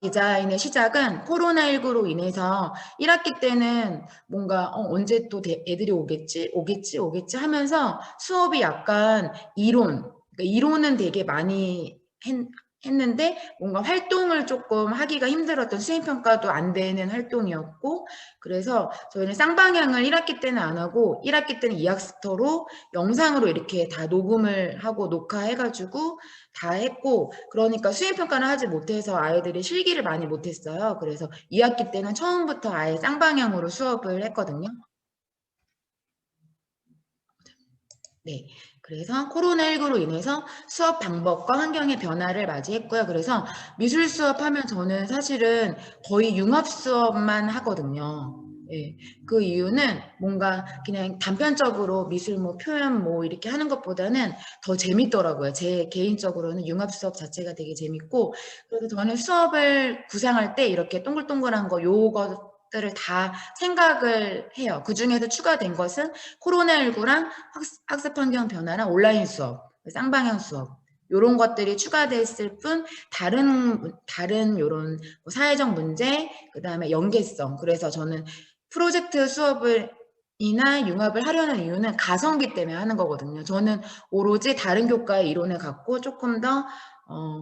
디자인의 시작은 코로나19로 인해서 1학기 때는 뭔가 언제 또 애들이 오겠지 하면서 수업이 약간 그러니까 이론은 되게 많이 했는데 뭔가 활동을 조금 하기가 힘들었던 수행평가도 안 되는 활동이었고, 그래서 저희는 쌍방향을 1학기 때는 안 하고 1학기 때는 2학스터로 영상으로 이렇게 다 녹음을 하고 녹화해가지고 다 했고, 그러니까 수행평가는 하지 못해서 아이들이 실기를 많이 못했어요. 그래서 2학기 때는 처음부터 아예 쌍방향으로 수업을 했거든요. 네. 그래서 코로나19로 인해서 수업 방법과 환경의 변화를 맞이했고요. 그래서 미술 수업하면 저는 사실은 거의 융합 수업만 하거든요. 예. 그 이유는 뭔가 그냥 단편적으로 미술 뭐 표현 뭐 이렇게 하는 것보다는 더 재밌더라고요. 제 개인적으로는 융합 수업 자체가 되게 재밌고, 그래서 저는 수업을 구상할 때 이렇게 동글동글한 거 요것들을 다 생각을 해요. 그중에서 추가된 것은 코로나19랑 학습 환경 변화랑 온라인 수업, 쌍방향 수업 요런 것들이 추가됐을 뿐 다른 요런 사회적 문제, 그다음에 연계성. 그래서 저는 프로젝트 수업을 이나 융합을 하려는 이유는 가성비 때문에 하는 거거든요. 저는 오로지 다른 교과의 이론을 갖고 조금 더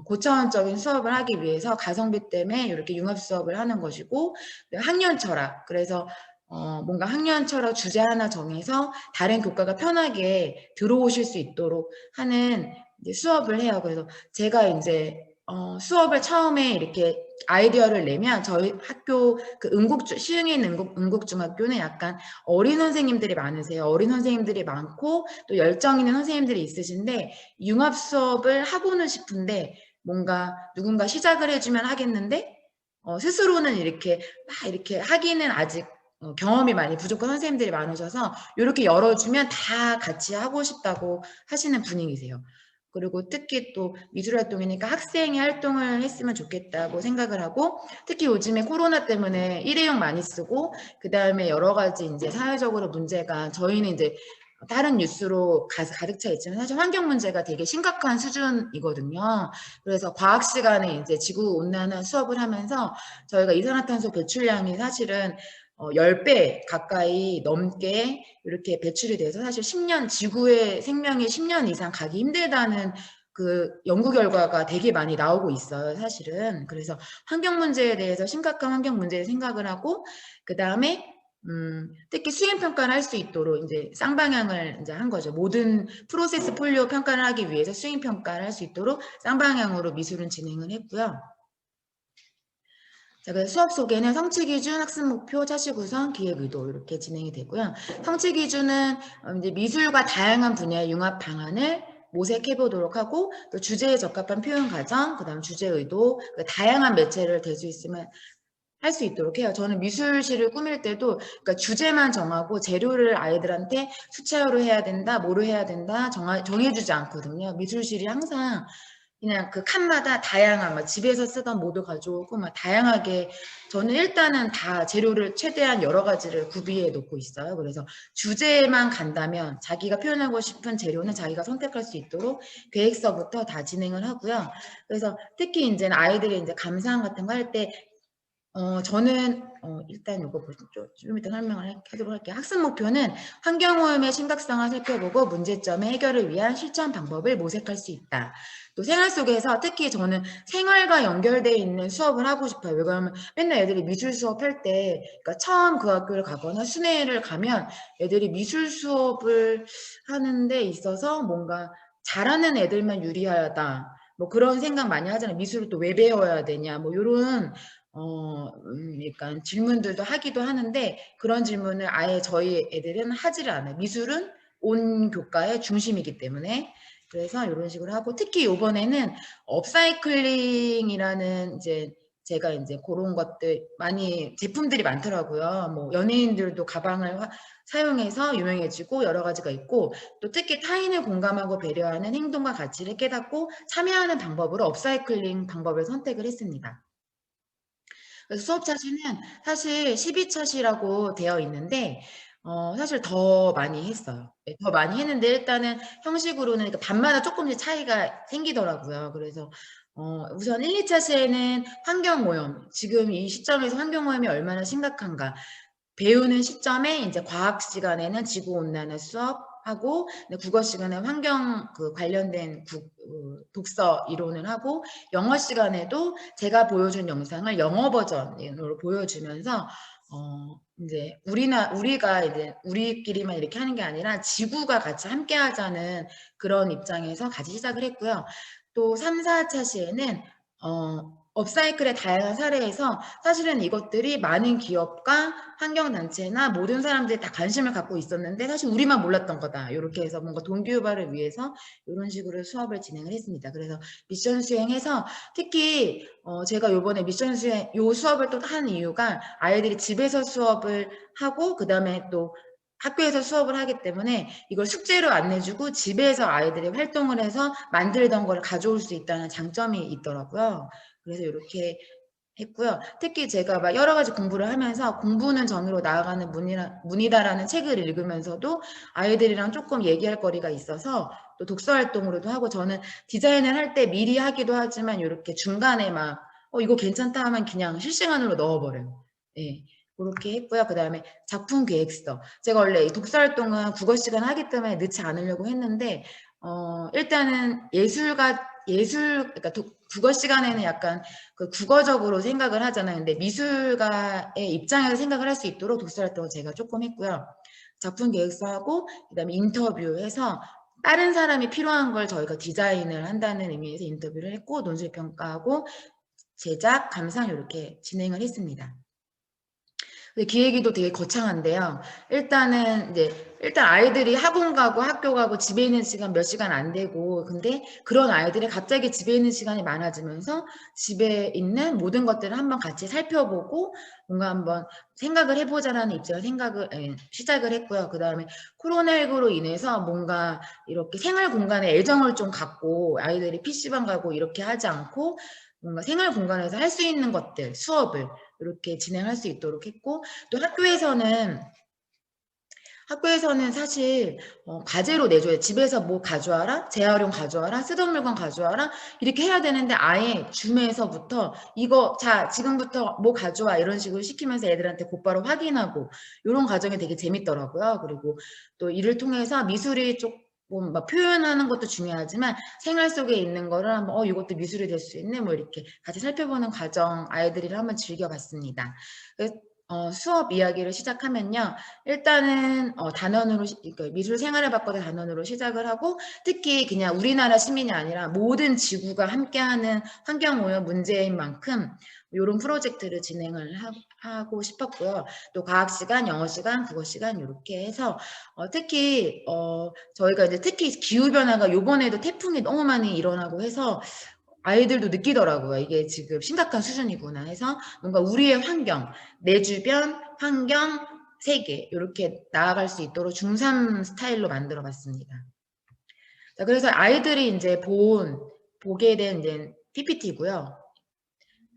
고차원적인 수업을 하기 위해서 가성비 때문에 이렇게 융합 수업을 하는 것이고, 학년 철학. 그래서 뭔가 학년 철학 주제 하나 정해서 다른 교과가 편하게 들어오실 수 있도록 하는 이제 수업을 해요. 그래서 제가 이제 수업을 처음에 이렇게 아이디어를 내면 저희 학교 그 시흥에 있는 응국중학교는 약간 어린 선생님들이 많으세요. 어린 선생님들이 많고 또 열정 있는 선생님들이 있으신데, 융합 수업을 하고는 싶은데 뭔가 누군가 시작을 해주면 하겠는데 스스로는 이렇게 막 이렇게 하기는 아직 경험이 많이 부족한 선생님들이 많으셔서 이렇게 열어주면 다 같이 하고 싶다고 하시는 분위기세요. 그리고 특히 또 미술활동이니까 학생이 활동을 했으면 좋겠다고 생각을 하고, 특히 요즘에 코로나 때문에 일회용 많이 쓰고, 그 다음에 여러 가지 이제 사회적으로 문제가, 저희는 이제 다른 뉴스로 가득 차 있지만 사실 환경 문제가 되게 심각한 수준이거든요. 그래서 과학 시간에 이제 지구 온난화 수업을 하면서 저희가 이산화탄소 배출량이 사실은 10배 가까이 넘게 이렇게 배출이 돼서 사실 10년, 지구의 생명이 10년 이상 가기 힘들다는 그 연구 결과가 되게 많이 나오고 있어요, 사실은. 그래서 환경 문제에 대해서 심각한 환경 문제를 생각을 하고, 그 다음에 특히 수행 평가를 할 수 있도록 이제 쌍방향을 이제 한 거죠. 모든 프로세스 폴리오 평가를 하기 위해서 수행 평가를 할 수 있도록 쌍방향으로 미술은 진행을 했고요. 자, 그래서 수업 소개는 성취 기준, 학습 목표, 차시 구성, 기획 의도 이렇게 진행이 되고요. 성취 기준은 이제 미술과 다양한 분야의 융합 방안을 모색해 보도록 하고, 또 주제에 적합한 표현 과정, 그다음 주제 의도, 다양한 매체를 될 수 있으면 할 수 있도록 해요. 저는 미술실을 꾸밀 때도 그러니까 주제만 정하고 재료를 아이들한테 수차로 해야 된다, 뭐로 해야 된다 정해주지 않거든요. 미술실이 항상 그냥 그 칸마다 다양한 막 집에서 쓰던 모두 가져오고 막 다양하게, 저는 일단은 다 재료를 최대한 여러 가지를 구비해 놓고 있어요. 그래서 주제만 간다면 자기가 표현하고 싶은 재료는 자기가 선택할 수 있도록 계획서부터 다 진행을 하고요. 그래서 특히 이제는 아이들이 이제 감상 같은 거 할 때 저는 일단 이거 좀 이따 설명을 하도록 할게요. 학습 목표는 환경오염의 심각성을 살펴보고 문제점의 해결을 위한 실천 방법을 모색할 수 있다. 또 생활 속에서 특히 저는 생활과 연결되어 있는 수업을 하고 싶어요. 왜 그러면 맨날 애들이 미술 수업할 때, 그러니까 처음 그 학교를 가거나 순회를 가면 애들이 미술 수업을 하는 데 있어서 뭔가 잘하는 애들만 유리하다, 뭐 그런 생각 많이 하잖아요. 미술을 또 왜 배워야 되냐, 뭐 이런 그러니까 질문들도 하기도 하는데, 그런 질문을 아예 저희 애들은 하지를 않아요. 미술은 온 교과의 중심이기 때문에. 그래서 이런 식으로 하고, 특히 이번에는 업사이클링이라는 이제 제가 이제 그런 것들 많이 제품들이 많더라고요. 뭐 연예인들도 가방을 사용해서 유명해지고 여러 가지가 있고, 또 특히 타인을 공감하고 배려하는 행동과 가치를 깨닫고 참여하는 방법으로 업사이클링 방법을 선택을 했습니다. 그래서 수업 차시는 사실 12차시라고 되어 있는데 사실 더 많이 했어요. 네, 더 많이 했는데 일단은 형식으로는 그러니까 반마다 조금씩 차이가 생기더라고요. 그래서 우선 1, 2차 시에는 환경오염, 지금 이 시점에서 환경오염이 얼마나 심각한가. 배우는 시점에 이제 과학 시간에는 지구온난화 수업하고, 국어 시간에 환경 관련된 독서 이론을 하고, 영어 시간에도 제가 보여준 영상을 영어 버전으로 보여주면서 이제 우리가 이제 우리끼리만 이렇게 하는 게 아니라 지구가 같이 함께 하자는 그런 입장에서 같이 시작을 했고요. 또 3, 4차 시에는 업사이클의 다양한 사례에서 사실은 이것들이 많은 기업과 환경단체나 모든 사람들이 다 관심을 갖고 있었는데 사실 우리만 몰랐던 거다. 이렇게 해서 뭔가 동기유발을 위해서 이런 식으로 수업을 진행을 했습니다. 그래서 미션 수행해서 특히 제가 요번에 미션 수행 요 수업을 또 한 이유가 아이들이 집에서 수업을 하고 그다음에 또 학교에서 수업을 하기 때문에 이걸 숙제로 안 내주고 집에서 아이들이 활동을 해서 만들던 걸 가져올 수 있다는 장점이 있더라고요. 그래서 이렇게 했고요. 특히 제가 막 여러 가지 공부를 하면서 공부는 정의로 나아가는 문이다라는 책을 읽으면서도 아이들이랑 조금 얘기할 거리가 있어서 또 독서 활동으로도 하고 저는 디자인을 할 때 미리 하기도 하지만 이렇게 중간에 막 이거 괜찮다 하면 그냥 실시간으로 넣어버려요. 예. 그렇게 했고요. 그 다음에 작품 계획서. 제가 원래 이 독서 활동은 국어 시간 하기 때문에 넣지 않으려고 했는데 일단은 그러니까 국어 시간에는 약간 그 국어적으로 생각을 하잖아요. 근데 미술가의 입장에서 생각을 할 수 있도록 독서 활동을 제가 조금 했고요. 작품 계획서하고 그다음에 인터뷰해서 다른 사람이 필요한 걸 저희가 디자인을 한다는 의미에서 인터뷰를 했고 논술 평가하고 제작, 감상 이렇게 진행을 했습니다. 기획위도 되게 거창한데요. 일단 아이들이 학원 가고 학교 가고 집에 있는 시간 몇 시간 안 되고 근데 그런 아이들이 갑자기 집에 있는 시간이 많아지면서 집에 있는 모든 것들을 한번 같이 살펴보고 뭔가 한번 생각을 해보자라는 입장을 시작을 했고요. 그 다음에 코로나19로 인해서 뭔가 이렇게 생활 공간에 애정을 좀 갖고 아이들이 PC방 가고 이렇게 하지 않고 뭔가 생활 공간에서 할 수 있는 것들, 수업을 이렇게 진행할 수 있도록 했고 또 학교에서는 사실 과제로 내줘요. 집에서 뭐 가져와라, 재활용 가져와라, 쓰던 물건 가져와라 이렇게 해야 되는데 아예 줌에서부터 이거 자 지금부터 뭐 가져와 이런 식으로 시키면서 애들한테 곧바로 확인하고 이런 과정이 되게 재밌더라고요. 그리고 또 이를 통해서 미술이 조금 막 표현하는 것도 중요하지만 생활 속에 있는 거를 한번 이것도 미술이 될 수 있네 뭐 이렇게 같이 살펴보는 과정 아이들이랑 한번 즐겨봤습니다. 수업 이야기를 시작하면요. 일단은 단원으로 그러니까 미술 생활을 바꿔서 단원으로 시작을 하고 특히 그냥 우리나라 시민이 아니라 모든 지구가 함께하는 환경오염 문제인 만큼 이런 프로젝트를 진행을 하고 싶었고요. 또 과학 시간, 영어 시간, 국어 시간 이렇게 해서 특히 저희가 이제 특히 기후 변화가 요번에도 태풍이 너무 많이 일어나고 해서 아이들도 느끼더라고요. 이게 지금 심각한 수준이구나 해서 뭔가 우리의 환경, 내 주변, 환경, 세계 이렇게 나아갈 수 있도록 중3 스타일로 만들어 봤습니다. 자, 그래서 아이들이 이제 보게 된 이제 PPT고요.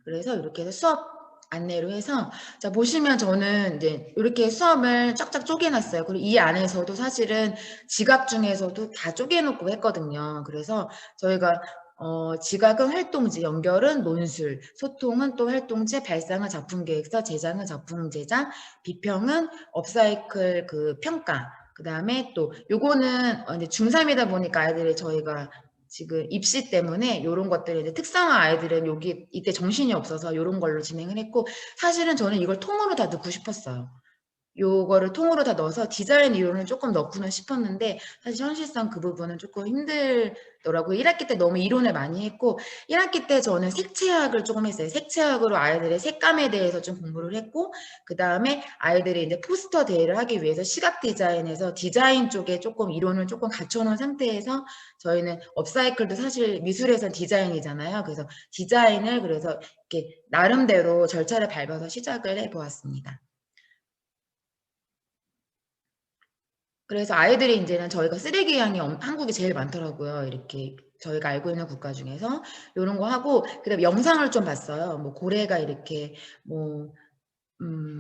그래서 이렇게 해서 수업 안내로 해서 자 보시면 저는 이제 이렇게 수업을 쫙쫙 쪼개놨어요. 그리고 이 안에서도 사실은 지각 중에서도 다 쪼개놓고 했거든요. 그래서 저희가 지각은 활동지, 연결은 논술, 소통은 또 활동지, 발상은 작품 계획서, 제작은 작품 제작, 비평은 업사이클 평가. 그 다음에 또 요거는 이제 중3이다 보니까 아이들이 저희가 지금 입시 때문에 이런 것들이 이제 특성화 아이들은 이때 정신이 없어서 이런 걸로 진행을 했고 사실은 저는 이걸 통으로 다 넣고 싶었어요. 요거를 통으로 다 넣어서 디자인 이론을 조금 넣고는 싶었는데 사실 현실상 그 부분은 조금 힘들더라고요. 1학기 때 너무 이론을 많이 했고 1학기 때 저는 색채학을 조금 했어요. 색채학으로 아이들의 색감에 대해서 좀 공부를 했고 그 다음에 아이들이 이제 포스터 대회를 하기 위해서 시각 디자인에서 디자인 쪽에 조금 이론을 조금 갖춰놓은 상태에서 저희는 업사이클도 사실 미술에선 디자인이잖아요. 그래서 디자인을 그래서 이렇게 나름대로 절차를 밟아서 시작을 해보았습니다. 그래서 아이들이 이제는 저희가 쓰레기 양이 한국이 제일 많더라고요. 이렇게 저희가 알고 있는 국가 중에서 이런 거 하고 그다음에 영상을 좀 봤어요. 뭐 고래가 이렇게 뭐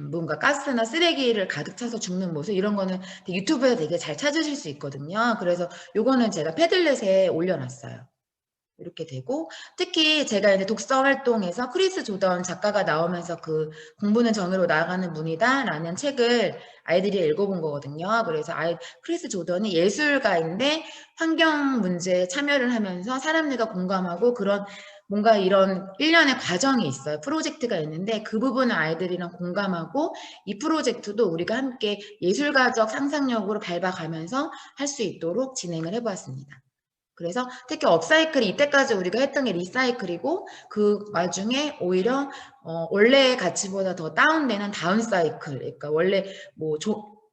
뭔가 가스나 쓰레기를 가득 차서 죽는 모습 이런 거는 유튜브에 되게 잘 찾으실 수 있거든요. 그래서 요거는 제가 패들렛에 올려놨어요. 이렇게 되고, 특히 제가 이제 독서 활동에서 크리스 조던 작가가 나오면서 그 공부는 정의로 나아가는 문이다라는 책을 아이들이 읽어본 거거든요. 그래서 크리스 조던이 예술가인데 환경 문제에 참여를 하면서 사람들과 공감하고 그런 뭔가 이런 일련의 과정이 있어요. 프로젝트가 있는데 그 부분을 아이들이랑 공감하고 이 프로젝트도 우리가 함께 예술가적 상상력으로 밟아가면서 할 수 있도록 진행을 해보았습니다. 그래서 특히 업사이클이 이때까지 우리가 했던 게 리사이클이고 그 와중에 오히려 원래의 가치보다 더 다운되는 다운사이클, 그러니까 원래 뭐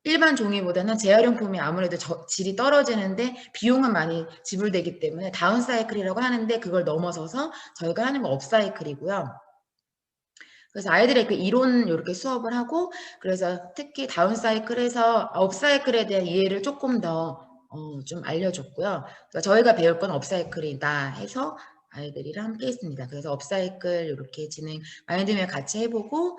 일반 종이보다는 재활용품이 아무래도 질이 떨어지는데 비용은 많이 지불되기 때문에 다운사이클이라고 하는데 그걸 넘어서서 저희가 하는 건 업사이클이고요. 그래서 아이들의 그 이론 이렇게 수업을 하고, 그래서 특히 다운사이클에서 업사이클에 대한 이해를 조금 더 좀 알려줬고요. 그러니까 저희가 배울 건 업사이클이다 해서 아이들이랑 함께 했습니다. 그래서 업사이클 이렇게 진행 아이들이랑 같이 해보고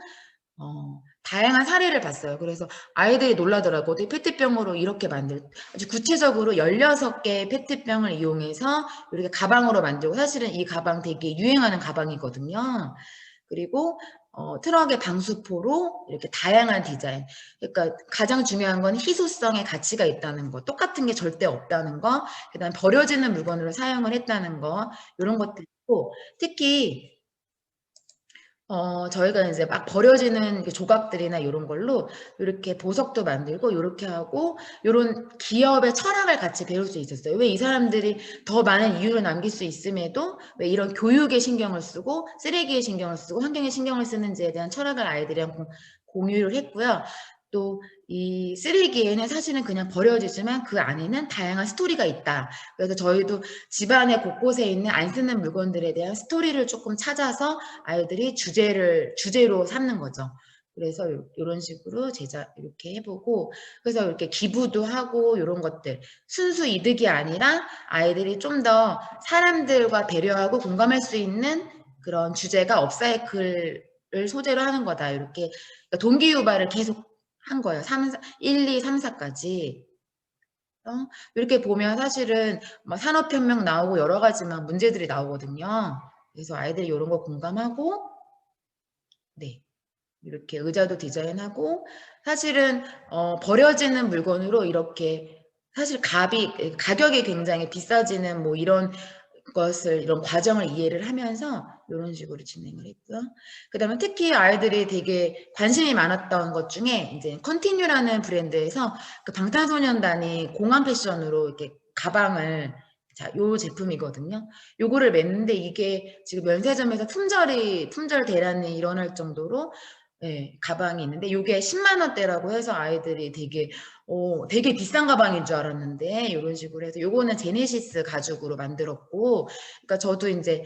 다양한 사례를 봤어요. 그래서 아이들이 놀라더라고요. 어떻게 페트병으로 이렇게 아주 구체적으로 16개의 페트병을 이용해서 이렇게 가방으로 만들고, 사실은 이 가방 되게 유행하는 가방이거든요. 그리고 트럭의 방수포로 이렇게 다양한 디자인. 그러니까 가장 중요한 건 희소성의 가치가 있다는 거, 똑같은 게 절대 없다는 거, 그다음 버려지는 물건으로 사용을 했다는 거, 이런 것들 있고, 특히 저희가 이제 막 버려지는 조각들이나 이런 걸로 이렇게 보석도 만들고 이렇게 하고, 이런 기업의 철학을 같이 배울 수 있었어요. 왜 이 사람들이 더 많은 이유를 남길 수 있음에도 왜 이런 교육에 신경을 쓰고 쓰레기에 신경을 쓰고 환경에 신경을 쓰는지에 대한 철학을 아이들이랑 공유를 했고요. 또 이 쓰레기에는 사실은 그냥 버려지지만 그 안에는 다양한 스토리가 있다. 그래서 저희도 집안의 곳곳에 있는 안 쓰는 물건들에 대한 스토리를 조금 찾아서 아이들이 주제로 삼는 거죠. 그래서 이런 식으로 이렇게 해보고, 그래서 이렇게 기부도 하고 이런 것들, 순수 이득이 아니라 아이들이 좀 더 사람들과 배려하고 공감할 수 있는 그런 주제가 업사이클을 소재로 하는 거다. 이렇게 그러니까 동기 유발을 계속 한 거예요. 1, 2, 3, 4까지. 이렇게 보면 사실은 산업혁명 나오고 여러 가지 막 문제들이 나오거든요. 그래서 아이들이 이런 거 공감하고, 네, 이렇게 의자도 디자인하고, 사실은 버려지는 물건으로 이렇게 사실 가격이 굉장히 비싸지는 뭐 이런 이런 과정을 이해를 하면서 이런 식으로 진행을 했고요. 그다음에 특히 아이들이 되게 관심이 많았던 것 중에 이제 컨티뉴라는 브랜드에서 그 방탄소년단이 공항 패션으로 이렇게 가방을, 자, 요 제품이거든요. 요거를 맸는데 이게 지금 면세점에서 품절 대란이 일어날 정도로, 네, 가방이 있는데 요게 10만 원대라고 해서 아이들이 되게 비싼 가방인 줄 알았는데 이런 식으로 해서, 요거는 제네시스 가죽으로 만들었고, 그러니까 저도 이제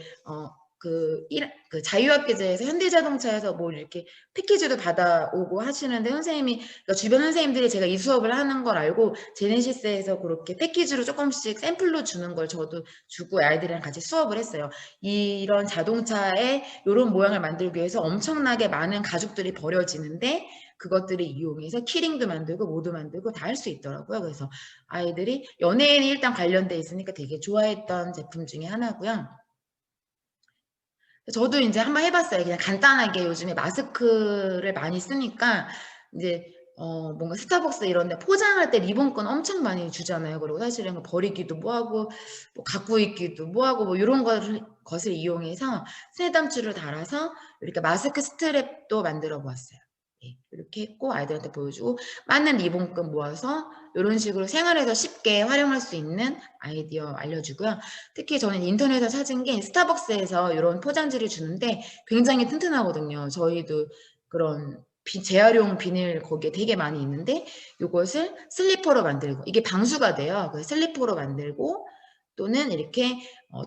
그 자유학기제에서 현대자동차에서 뭐 이렇게 패키지도 받아오고 하시는데, 그러니까 주변 선생님들이 제가 이 수업을 하는 걸 알고 제네시스에서 그렇게 패키지로 조금씩 샘플로 주는 걸 저도 주고 아이들이랑 같이 수업을 했어요. 이런 자동차의 이런 모양을 만들기 위해서 엄청나게 많은 가죽들이 버려지는데 그것들을 이용해서 키링도 만들고 모도 만들고 다 할 수 있더라고요. 그래서 아이들이 연예인이 일단 관련돼 있으니까 되게 좋아했던 제품 중에 하나고요. 저도 이제 한번 해봤어요. 그냥 간단하게 요즘에 마스크를 많이 쓰니까 이제 뭔가 스타벅스 이런 데 포장할 때 리본권 엄청 많이 주잖아요. 그리고 사실은 버리기도 뭐하고 뭐 갖고 있기도 뭐하고 뭐 이런 것을 이용해서 스네담줄을 달아서 이렇게 마스크 스트랩도 만들어 보았어요. 네, 이렇게 했고 아이들한테 보여주고, 맞는 리본끈 모아서 이런 식으로 생활에서 쉽게 활용할 수 있는 아이디어 알려주고요. 특히 저는 인터넷에서 찾은 게 스타벅스에서 이런 포장지를 주는데 굉장히 튼튼하거든요. 저희도 그런 재활용 비닐 거기에 되게 많이 있는데 이것을 슬리퍼로 만들고, 이게 방수가 돼요. 그래서 슬리퍼로 만들고, 또는 이렇게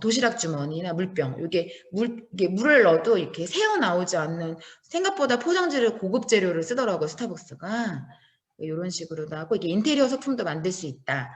도시락 주머니나 물병, 이게 물을 넣어도 이렇게 새어 나오지 않는, 생각보다 포장지를 고급 재료를 쓰더라고요, 스타벅스가. 이런 식으로도 하고, 이게 인테리어 소품도 만들 수 있다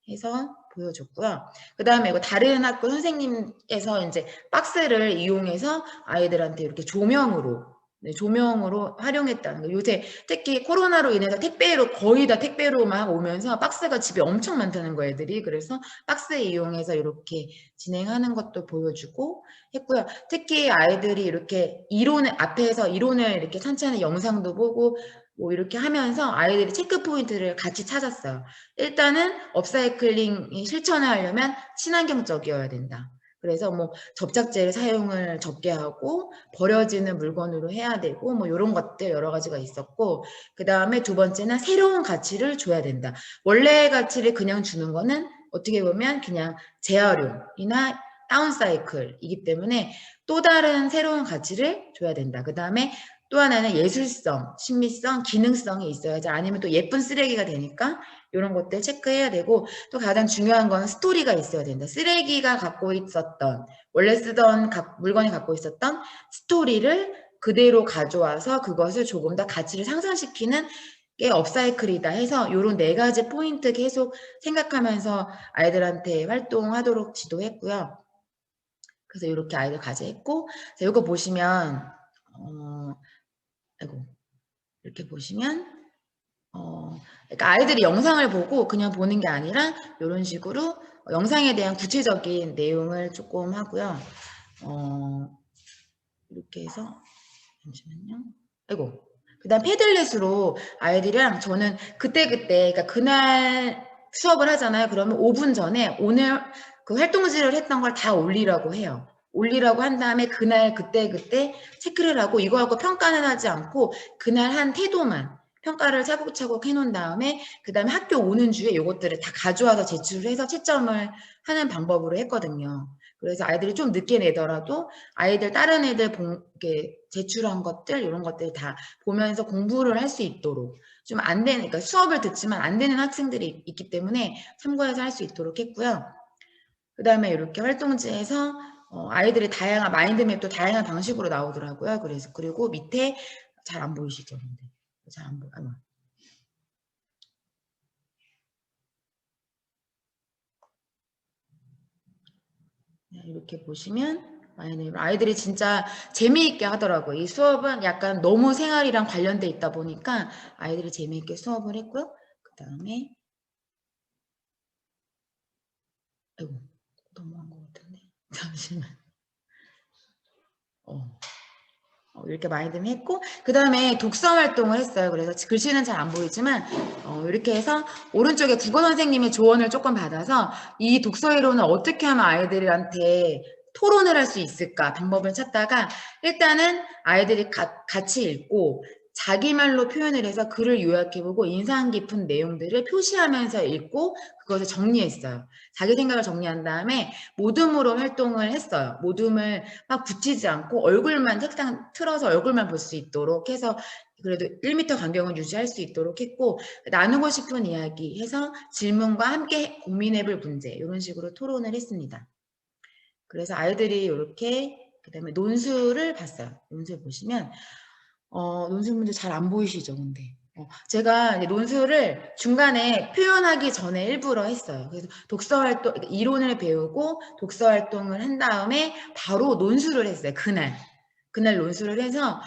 해서 보여줬고요. 그 다음에 이거 다른 학교 선생님께서 이제 박스를 이용해서 아이들한테 이렇게 조명으로 네, 조명으로 활용했다는 거. 요새 특히 코로나로 인해서 택배로 거의 다 택배로만 오면서 박스가 집에 엄청 많다는 거 애들이. 그래서 박스 이용해서 이렇게 진행하는 것도 보여주고 했고요. 특히 아이들이 이렇게 이론을 앞에서 이론을 이렇게 찬찬히 영상도 보고 뭐 이렇게 하면서 아이들이 체크 포인트를 같이 찾았어요. 일단은 업사이클링 실천을 하려면 친환경적이어야 된다. 그래서 뭐 접착제를 사용을 적게 하고 버려지는 물건으로 해야 되고 뭐 이런 것들 여러 가지가 있었고, 그 다음에 두 번째는 새로운 가치를 줘야 된다. 원래의 가치를 그냥 주는 거는 어떻게 보면 그냥 재활용이나 다운사이클이기 때문에 또 다른 새로운 가치를 줘야 된다. 그 다음에 또 하나는 예술성, 심미성, 기능성이 있어야지. 아니면 또 예쁜 쓰레기가 되니까 이런 것들 체크해야 되고, 또 가장 중요한 건 스토리가 있어야 된다. 쓰레기가 갖고 있었던, 원래 쓰던 물건이 갖고 있었던 스토리를 그대로 가져와서 그것을 조금 더 가치를 상승시키는 게 업사이클이다 해서 이런 네 가지 포인트 계속 생각하면서 아이들한테 활동하도록 지도했고요. 그래서 이렇게 아이들 과제했고, 이거 보시면 아이고, 이렇게 보시면 그러니까 아이들이 영상을 보고 그냥 보는 게 아니라 이런 식으로 영상에 대한 구체적인 내용을 조금 하고요. 이렇게 해서 잠시만요. 아이고. 그다음 패들렛으로 아이들이랑 저는 그때그때 그러니까 그날 수업을 하잖아요. 그러면 5분 전에 오늘 그 활동지를 했던 걸 다 올리라고 해요. 올리라고 한 다음에 그날 그때 체크를 하고 이거하고 평가는 하지 않고 그날 한 태도만 평가를 차곡차곡 해놓은 다음에 그 다음에 학교 오는 주에 이것들을 다 가져와서 제출을 해서 채점을 하는 방법으로 했거든요. 그래서 아이들이 좀 늦게 내더라도 아이들 다른 애들 이렇게 제출한 것들 이런 것들 다 보면서 공부를 할 수 있도록 좀 안 되는, 그러니까 수업을 듣지만 안 되는 학생들이 있기 때문에 참고해서 할 수 있도록 했고요. 그 다음에 이렇게 활동지에서 아이들의 다양한 마인드맵도 다양한 방식으로 나오더라고요. 그래서 그리고 밑에 잘 안 보이시죠? 근데 잘 안 보여. 이렇게 보시면 아이들이 진짜 재미있게 하더라고요. 이 수업은 약간 너무 생활이랑 관련돼 있다 보니까 아이들이 재미있게 수업을 했고요. 그 다음에 아이고 너무한 것 같은데 잠시만. 이렇게 많이 좀 했고, 그 다음에 독서 활동을 했어요. 그래서 글씨는 잘 안 보이지만 이렇게 해서 오른쪽에 국어 선생님의 조언을 조금 받아서 이 독서 이론을 어떻게 하면 아이들한테 토론을 할 수 있을까 방법을 찾다가 일단은 아이들이 같이 읽고 자기 말로 표현을 해서 글을 요약해보고 인상 깊은 내용들을 표시하면서 읽고 그것을 정리했어요. 자기 생각을 정리한 다음에 모둠으로 활동을 했어요. 모둠을 막 붙이지 않고 얼굴만 책상 틀어서 얼굴만 볼 수 있도록 해서 그래도 1m 간격은 유지할 수 있도록 했고, 나누고 싶은 이야기 해서 질문과 함께 고민해볼 문제 이런 식으로 토론을 했습니다. 그래서 아이들이 이렇게 그 다음에 논술을 봤어요. 논술 보시면 논술 문제 잘 안 보이시죠? 근데 제가 논술을 중간에 표현하기 전에 일부러 했어요. 그래서 독서 활동, 이론을 배우고 독서 활동을 한 다음에 바로 논술을 했어요. 그날 논술을 해서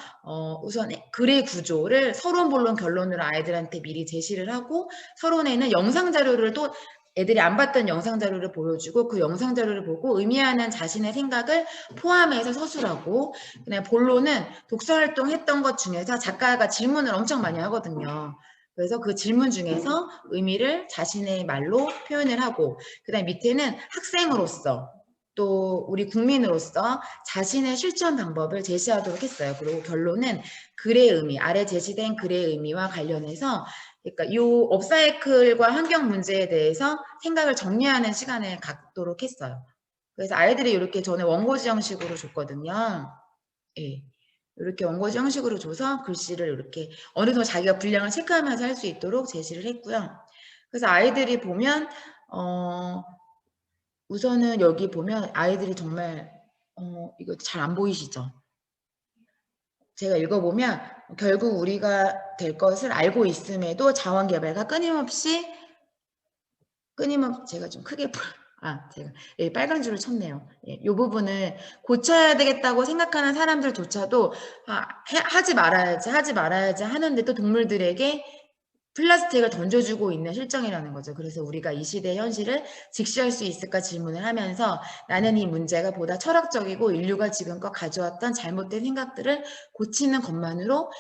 우선 글의 구조를 서론, 본론, 결론으로 아이들한테 미리 제시를 하고 서론에는 영상 자료를 또 애들이 안 봤던 영상 자료를 보여주고 그 영상 자료를 보고 의미하는 자신의 생각을 포함해서 서술하고, 그다음에 본론은 독서 활동했던 것 중에서 작가가 질문을 엄청 많이 하거든요. 그래서 그 질문 중에서 의미를 자신의 말로 표현을 하고, 그다음에 밑에는 학생으로서 또 우리 국민으로서 자신의 실천 방법을 제시하도록 했어요. 그리고 결론은 글의 의미, 아래 제시된 글의 의미와 관련해서 그러니까 이 업사이클과 환경 문제에 대해서 생각을 정리하는 시간을 갖도록 했어요. 그래서 아이들이 이렇게 저는 원고지 형식으로 줬거든요. 예. 이렇게 원고지 형식으로 줘서 글씨를 이렇게 어느 정도 자기가 분량을 체크하면서 할 수 있도록 제시를 했고요. 그래서 아이들이 보면 우선은 여기 보면 아이들이 정말 이거 잘 안 보이시죠? 제가 읽어보면 결국 우리가 될 것을 알고 있음에도 자원개발과 끊임없이 제가 좀 크게 제가 예, 빨간 줄을 쳤네요. 예, 요 부분을 고쳐야 되겠다고 생각하는 사람들조차도 하지 말아야지, 하지 말아야지 하는데 또 동물들에게 플라스틱을 던져주고 있는 실정이라는 거죠. 그래서 우리가 이 시대의 현실을 직시할 수 있을까 질문을 하면서 나는 이 문제가 보다 철학적이고 인류가 지금껏 가져왔던 잘못된 생각들을 고치는 것만으로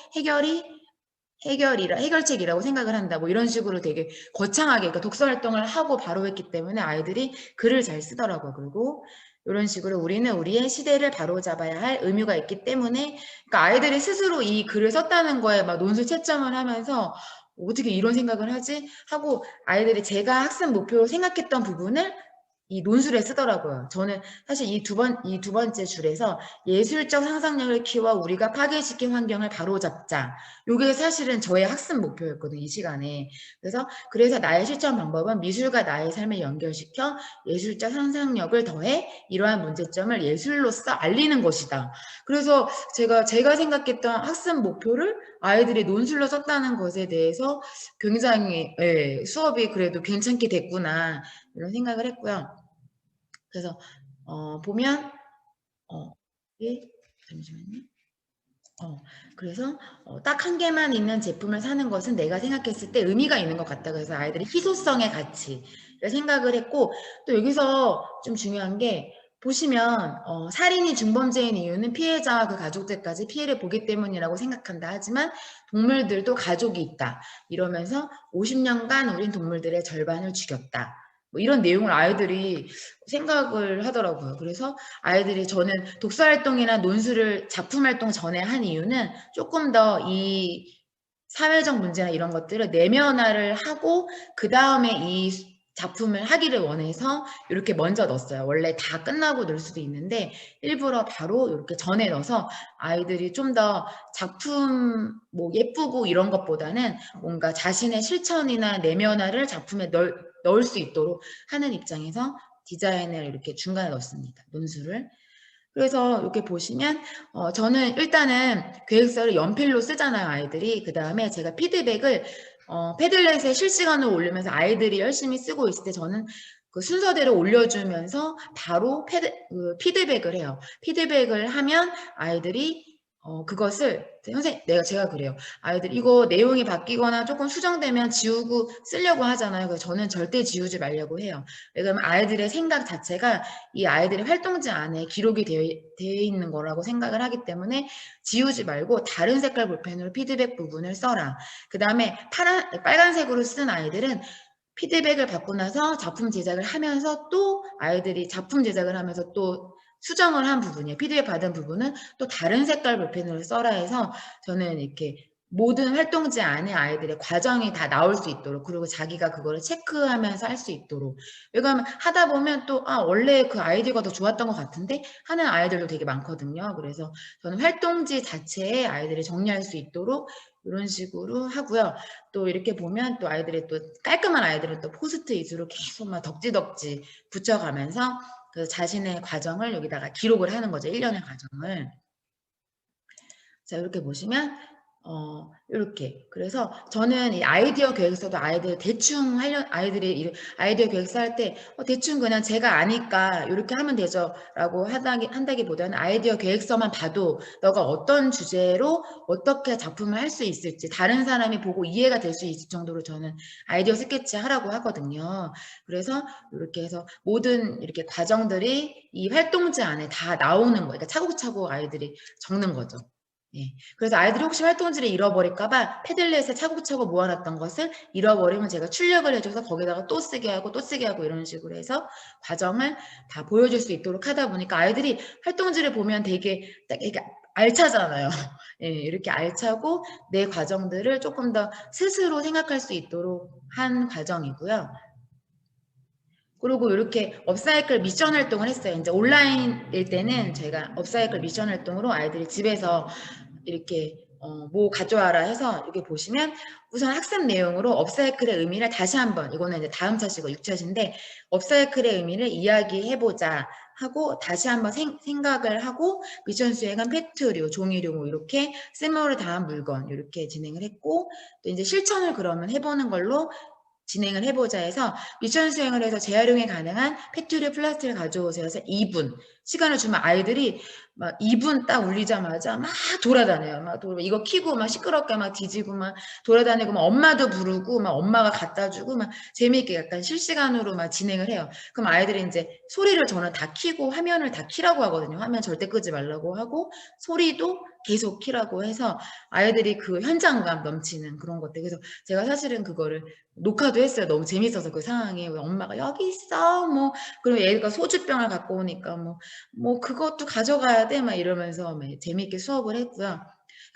해결책이라고 생각을 한다. 뭐 이런 식으로 되게 거창하게 그러니까 독서 활동을 하고 바로 했기 때문에 아이들이 글을 잘 쓰더라고요. 그리고 이런 식으로 우리는 우리의 시대를 바로잡아야 할 의무가 있기 때문에 그러니까 아이들이 스스로 이 글을 썼다는 거에 막 논술 채점을 하면서 어떻게 이런 생각을 하지? 하고 아이들이 제가 학습 목표로 생각했던 부분을 이 논술에 쓰더라고요. 저는 사실 이 두 번째 줄에서 예술적 상상력을 키워 우리가 파괴시킨 환경을 바로잡자. 요게 사실은 저의 학습 목표였거든요, 이 시간에. 그래서 나의 실천 방법은 미술과 나의 삶을 연결시켜 예술적 상상력을 더해 이러한 문제점을 예술로서 알리는 것이다. 그래서 제가 생각했던 학습 목표를 아이들이 논술로 썼다는 것에 대해서 굉장히 예, 수업이 그래도 괜찮게 됐구나 이런 생각을 했고요. 그래서 보면 예, 잠시만요. 그래서 딱 한 개만 있는 제품을 사는 것은 내가 생각했을 때 의미가 있는 것 같다. 그래서 아이들이 희소성의 가치를 생각을 했고 또 여기서 좀 중요한 게 보시면 살인이 중범죄인 이유는 피해자와 그 가족들까지 피해를 보기 때문이라고 생각한다. 하지만 동물들도 가족이 있다. 이러면서 50년간 우린 동물들의 절반을 죽였다. 뭐 이런 내용을 아이들이 생각을 하더라고요. 그래서 아이들이 저는 독서 활동이나 논술을 작품 활동 전에 한 이유는 조금 더 이 사회적 문제나 이런 것들을 내면화를 하고 그 다음에 이 작품을 하기를 원해서 이렇게 먼저 넣었어요. 원래 다 끝나고 넣을 수도 있는데 일부러 바로 이렇게 전에 넣어서 아이들이 좀 더 작품 뭐 예쁘고 이런 것보다는 뭔가 자신의 실천이나 내면화를 작품에 넣을 수 있도록 하는 입장에서 디자인을 이렇게 중간에 넣습니다. 논술을. 그래서 이렇게 보시면 저는 일단은 계획서를 연필로 쓰잖아요, 아이들이. 그 다음에 제가 피드백을 패들렛에 실시간으로 올리면서 아이들이 열심히 쓰고 있을 때 저는 그 순서대로 올려주면서 바로 피드백을 해요. 피드백을 하면 아이들이 그것을 제가 그래요. 아이들 이거 내용이 바뀌거나 조금 수정되면 지우고 쓰려고 하잖아요. 그래서 저는 절대 지우지 말려고 해요. 왜냐면 아이들의 생각 자체가 이 아이들의 활동지 안에 기록이 되어 있는 거라고 생각을 하기 때문에 지우지 말고 다른 색깔 볼펜으로 피드백 부분을 써라. 그 다음에 빨간색으로 쓴 아이들은 피드백을 받고 나서 작품 제작을 하면서 또 아이들이 작품 제작을 하면서 또 수정을 한 부분이에요. 피드백 받은 부분은 또 다른 색깔 볼펜으로 써라 해서 저는 이렇게 모든 활동지 안에 아이들의 과정이 다 나올 수 있도록 그리고 자기가 그거를 체크하면서 할 수 있도록 왜냐하면 하다 보면 또 원래 그 아이디어가 더 좋았던 것 같은데 하는 아이들도 되게 많거든요. 그래서 저는 활동지 자체에 아이들이 정리할 수 있도록 이런 식으로 하고요. 또 이렇게 보면 또 아이들이 또 깔끔한 아이들은 또 포스트잇으로 계속 막 덕지덕지 붙여가면서 그 자신의 과정을 여기다가 기록을 하는 거죠. 1년의 과정을. 자, 이렇게 보시면 이렇게. 그래서 저는 이 아이디어 계획서도 아이들이 아이디어 계획서 할 때 대충 그냥 제가 아니까 이렇게 하면 되죠. 라고 한다기보다는 아이디어 계획서만 봐도 너가 어떤 주제로 어떻게 작품을 할 수 있을지 다른 사람이 보고 이해가 될 수 있을 정도로 저는 아이디어 스케치 하라고 하거든요. 그래서 이렇게 해서 모든 이렇게 과정들이 이 활동지 안에 다 나오는 거예요. 그러니까 차곡차곡 아이들이 적는 거죠. 예. 그래서 아이들이 혹시 활동지를 잃어버릴까봐 패들렛에 차곡차곡 모아놨던 것을 잃어버리면 제가 출력을 해줘서 거기다가 또 쓰게 하고 또 쓰게 하고 이런 식으로 해서 과정을 다 보여줄 수 있도록 하다 보니까 아이들이 활동지를 보면 되게 알차잖아요. 예, 이렇게 알차고 내 과정들을 조금 더 스스로 생각할 수 있도록 한 과정이고요. 그리고 이렇게 업사이클 미션 활동을 했어요. 이제 온라인일 때는 제가 업사이클 미션 활동으로 아이들이 집에서 이렇게 뭐 가져와라 해서 여기 보시면 우선 학습 내용으로 업사이클의 의미를 다시 한번 이거는 이제 다음 차시고 6차시인데 업사이클의 의미를 이야기해보자 하고 다시 한번 생각을 하고 미션 수행은 페트류, 종이류 뭐 이렇게 쓸모를 다한 물건 이렇게 진행을 했고 또 이제 실천을 그러면 해보는 걸로 진행을 해보자 해서 미션 수행을 해서 재활용이 가능한 페트리 플라스틱을 가져오세요 해서 2분 시간을 주면 아이들이 막 2분 딱 울리자마자 막 돌아다녀요. 막 이거 키고 막 시끄럽게 막 뒤지고 막 돌아다니고 막 엄마도 부르고 막 엄마가 갖다 주고 막 재미있게 약간 실시간으로 막 진행을 해요. 그럼 아이들이 이제 소리를 저는 다 키고 화면을 다 키라고 하거든요. 화면 절대 끄지 말라고 하고 소리도 계속 키라고 해서 아이들이 그 현장감 넘치는 그런 것들. 그래서 제가 사실은 그거를 녹화도 했어요. 너무 재밌어서 그 상황에 엄마가 여기 있어 뭐 그리고 얘가 소주병을 갖고 오니까 뭐 그것도 가져가야 돼 막 이러면서 재미있게 수업을 했고요.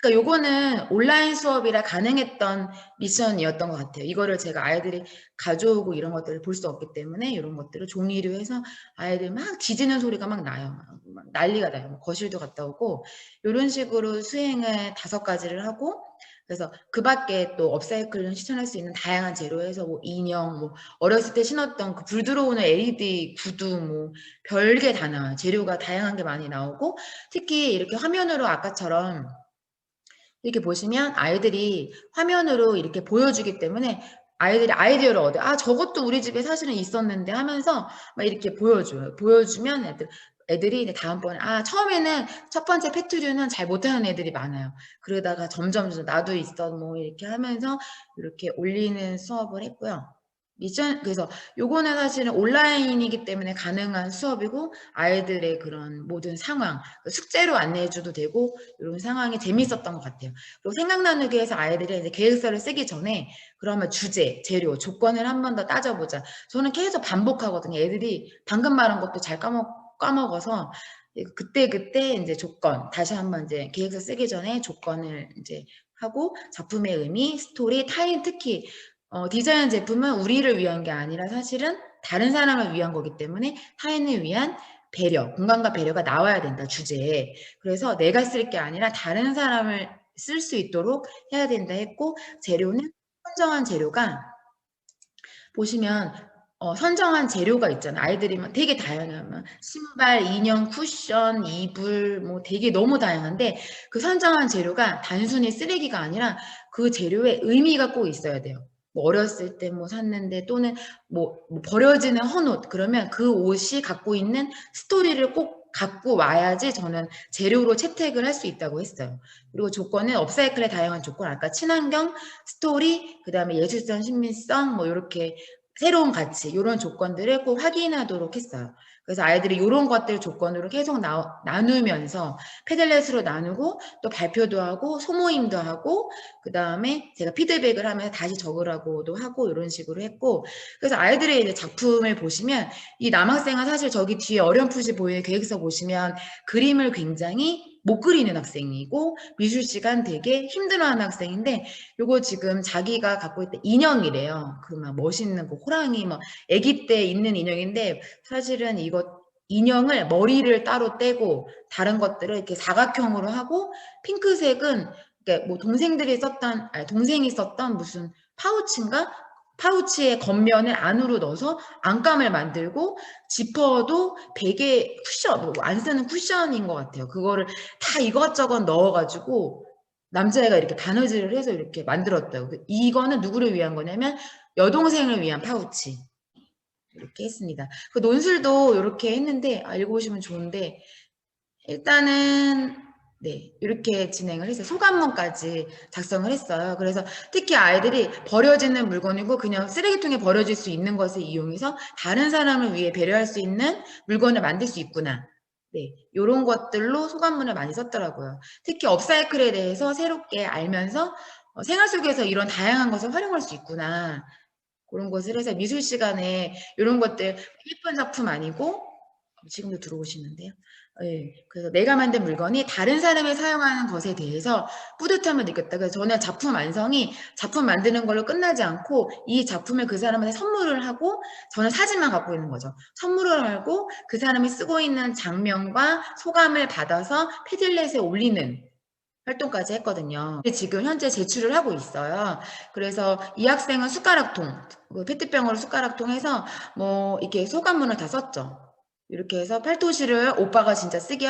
그러니까 요거는 온라인 수업이라 가능했던 미션이었던 것 같아요. 이거를 제가 아이들이 가져오고 이런 것들을 볼 수 없기 때문에 이런 것들을 종이로 해서 아이들 막 뒤지는 소리가 막 나요. 막 난리가 나요. 거실도 갔다 오고 이런 식으로 수행을 5가지를 하고 그래서 그 밖에 또 업사이클을 실천할 수 있는 다양한 재료에서 뭐 인형, 뭐 어렸을 때 신었던 그 불 들어오는 LED 구두, 뭐 별게 다 나와요. 재료가 다양한 게 많이 나오고 특히 이렇게 화면으로 아까처럼 이렇게 보시면 아이들이 화면으로 이렇게 보여주기 때문에 아이들이 아이디어를 얻어요. 아, 저것도 우리 집에 사실은 있었는데 하면서 막 이렇게 보여줘요. 보여주면 애들이 이제 다음번에 아 처음에는 첫 번째 페트류는 잘 못하는 애들이 많아요. 그러다가 점점 나도 있어 뭐 이렇게 하면서 이렇게 올리는 수업을 했고요. 미션 그래서 요거는 사실은 온라인이기 때문에 가능한 수업이고 아이들의 그런 모든 상황 숙제로 안내해줘도 되고 이런 상황이 재밌었던 것 같아요. 그리고 생각 나누기 해서 아이들이 이제 계획서를 쓰기 전에 그러면 주제, 재료, 조건을 한 번 더 따져보자. 저는 계속 반복하거든요. 애들이 방금 말한 것도 잘 까먹어서 그때 이제 조건 다시 한번 이제 계획서 쓰기 전에 조건을 이제 하고 작품의 의미, 스토리, 타인 특히 디자인 제품은 우리를 위한 게 아니라 사실은 다른 사람을 위한 거기 때문에 타인을 위한 배려, 공간과 배려가 나와야 된다, 주제에. 그래서 내가 쓸 게 아니라 다른 사람을 쓸 수 있도록 해야 된다 했고, 재료는 선정한 재료가 보시면 선정한 재료가 있잖아요. 아이들이 막 되게 다양해요. 막 신발, 인형, 쿠션, 이불 뭐 되게 너무 다양한데 그 선정한 재료가 단순히 쓰레기가 아니라 그 재료에 의미가 꼭 있어야 돼요. 뭐 어렸을 때 뭐 샀는데 또는 뭐 버려지는 헌옷 그러면 그 옷이 갖고 있는 스토리를 꼭 갖고 와야지 저는 재료로 채택을 할 수 있다고 했어요. 그리고 조건은 업사이클의 다양한 조건, 아까 친환경, 스토리, 그 다음에 예술성, 신민성 뭐 이렇게 새로운 가치 이런 조건들을 꼭 확인하도록 했어요. 그래서 아이들이 이런 것들 조건으로 계속 나누면서 패들렛으로 나누고 또 발표도 하고 소모임도 하고 그 다음에 제가 피드백을 하면서 다시 적으라고도 하고 이런 식으로 했고 그래서 아이들의 이제 작품을 보시면 이 남학생은 사실 저기 뒤에 어렴풋이 보이는 계획서 보시면 그림을 굉장히 못 그리는 학생이고 미술 시간 되게 힘들어하는 학생인데 요거 지금 자기가 갖고 있던 인형이래요. 그 막 멋있는 그 호랑이 막 아기 때 있는 인형인데 사실은 이거 인형을 머리를 따로 떼고 다른 것들을 이렇게 사각형으로 하고 핑크색은 뭐 동생들이 썼던 아니 동생이 썼던 무슨 파우치인가? 파우치의 겉면을 안으로 넣어서 안감을 만들고 지퍼도 베개 쿠션 뭐 안 쓰는 쿠션인 것 같아요. 그거를 다 이것저것 넣어가지고 남자애가 이렇게 바느질을 해서 이렇게 만들었대요. 이거는 누구를 위한 거냐면 여동생을 위한 파우치 이렇게 했습니다. 그 논술도 이렇게 했는데 읽어보시면 좋은데 일단은 네 이렇게 진행을 해서 소감문까지 작성을 했어요. 그래서 특히 아이들이 버려지는 물건이고 그냥 쓰레기통에 버려질 수 있는 것을 이용해서 다른 사람을 위해 배려할 수 있는 물건을 만들 수 있구나. 네, 이런 것들로 소감문을 많이 썼더라고요. 특히 업사이클에 대해서 새롭게 알면서 생활 속에서 이런 다양한 것을 활용할 수 있구나. 그런 것을 해서 미술 시간에 이런 것들 예쁜 작품 아니고 지금도 들어오시는데요. 예, 그래서 내가 만든 물건이 다른 사람이 사용하는 것에 대해서 뿌듯함을 느꼈다. 그래서 저는 작품 완성이 작품 만드는 걸로 끝나지 않고 이 작품을 그 사람한테 선물을 하고 저는 사진만 갖고 있는 거죠. 선물을 하고 그 사람이 쓰고 있는 장면과 소감을 받아서 패들렛에 올리는 활동까지 했거든요. 지금 현재 제출을 하고 있어요. 그래서 이 학생은 숟가락통, 그 페트병으로 숟가락통 해서 뭐 이렇게 소감문을 다 썼죠. 이렇게 해서 팔토시를 오빠가 진짜 쓰게